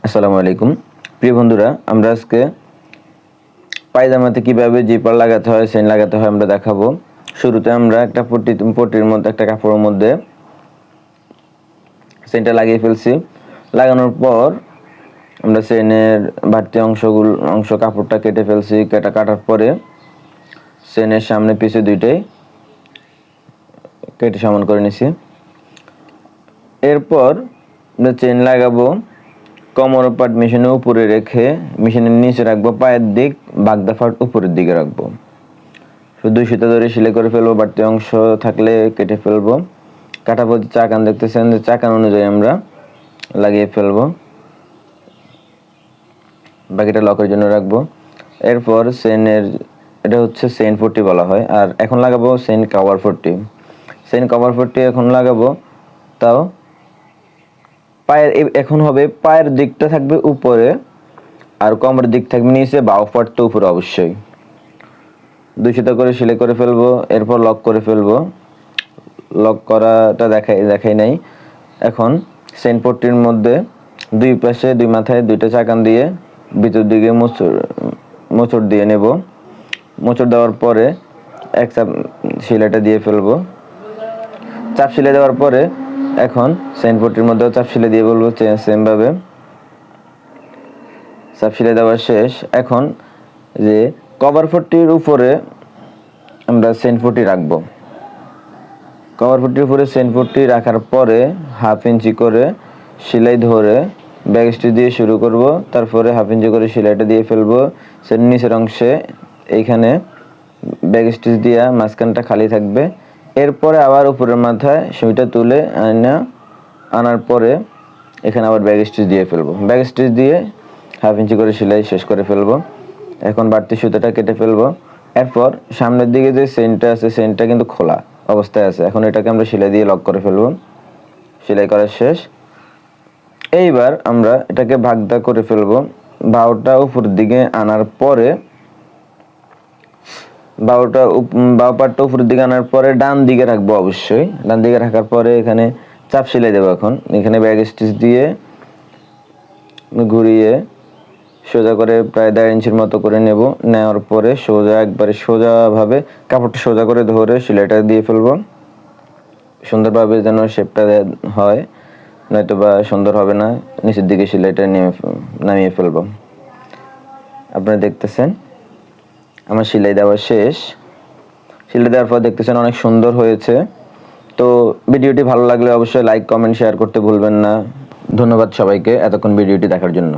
আসসালামু আলাইকুম প্রিয় বন্ধুরা, আমরা আজকে পায়জামাতে কিভাবে জিপার লাগাতে হয়, চেইন লাগাতে হয় আমরা দেখাবো। শুরুতে আমরা একটা পট্টির মধ্যে একটা কাপড়ের মধ্যে চেইনটা লাগিয়ে ফেলছি। লাগানোর পর আমরা চেইনের বাড়তি অংশ কাপড়টা কেটে ফেলছি। কাটার পরে চেইনের সামনে পিছে দুইটাই কেটে সমান করে নিছি। এরপর আমরা চেইন লাগাবো কোমর পাট মেশিনের উপরে রেখে মেশিনের নিচে রাখবো, পায়ের দিক বাগদা পাট উপরের দিকে রাখবো। শুধু সুতা ধরে সেলাই করে ফেলবো, বাড়তি অংশ থাকলে কেটে ফেলবো। কাটা পদ্ধতি চাকান দেখতেছেন, যে চাকান অনুযায়ী আমরা লাগিয়ে ফেলবো। বাকিটা লকের জন্য রাখবো। এরপর এটা হচ্ছে চেইন পট্টি বলা হয়। আর এখন লাগাবো চেইন কভার পট্টি। চেইন কভার পট্টি এখন লাগাবো, তাও এখন হবে পায়ের দিকটা থাকবে উপরে আর কোমরের দিক থাকবে নিচে, বাউ পাট তো উপরে অবশ্যই। দুই সুতা করে সেলাই করে ফেলবো, এরপর লক করে ফেলবো। লক করাটা দেখাই নাই। এখন চেইন পট্টির মধ্যে দুই পাশে দুই মাথায় দুইটা চাকান দিয়ে ভিতর দিকে মোচড় দিয়ে নেব। মোচড় দেওয়ার পরে এক চাপ সেলাইটা দিয়ে ফেলবো। চাপ সেলাই দেওয়ার পরে এখন চেইন পট্টির মধ্যেও চাপ সেলাই দিয়ে বলবো সেম ভাবে। চাপ সেলাই দেওয়া শেষ। এখন যে কভার পট্টির উপরে আমরা চেইন পট্টি রাখবো। কভার পট্টির উপরে চেইন পট্টি রাখার পরে 1/2 ইঞ্চি করে সেলাই ধরে ব্যাক স্টিচ দিয়ে শুরু করব। তারপরে 1/2 ইঞ্চি করে সেলাইটা দিয়ে ফেলবো নিচের অংশে। এইখানে ব্যাক স্টিচ দিয়া মাঝখানটা খালি থাকবে। এরপরে আবার উপরের মাথায় সুইটা তুলে আনার পরে এখানে আবার ব্যাক স্টিচ দিয়ে ফেলবো। ব্যাক স্টিচ দিয়ে 1/2 ইঞ্চি করে সেলাই শেষ করে ফেলবো। এখন বাড়তি সুতাটা কেটে ফেলবো। এরপর সামনের দিকে যে চেইনটা আছে, চেইনটা কিন্তু খোলা অবস্থায় আছে। এখন এটাকে আমরা সেলাই দিয়ে লক করে ফেলবো। সেলাই করা শেষ। এইবার আমরা এটাকে ভাগদা করে ফেলবো। বাহুটা উপরের দিকে আনার পরে বাউ পাটটা উপরের দিকে আনার পরে ডান দিকে রাখবো অবশ্যই। ডান দিকে রাখার পরে এখানে চাপ সেলাই দেবো। এখন এখানে ব্যাক স্টিচ দিয়ে ঘুরিয়ে সোজা করে প্রায় 1.5 ইঞ্চির মতো করে নেব। নেওয়ার পরে একবারে সোজাভাবে কাপড়টা সোজা করে ধরে সেলাইটা দিয়ে ফেলবো। সুন্দরভাবে যেন শেপটা হয়, নয়তো বা সুন্দর হবে না। নিচের দিকে সেলাইটা নামিয়ে ফেলবো। আপনারা দেখতেছেন আমার সেলাই দেওয়া শেষ। সেলাই দেওয়ার পর দেখতেছেন অনেক সুন্দর হয়েছে। তো ভিডিওটি ভালো লাগলে অবশ্যই লাইক, কমেন্ট, শেয়ার করতে ভুলবেন না। ধন্যবাদ সবাইকে এতক্ষণ ভিডিওটি দেখার জন্য।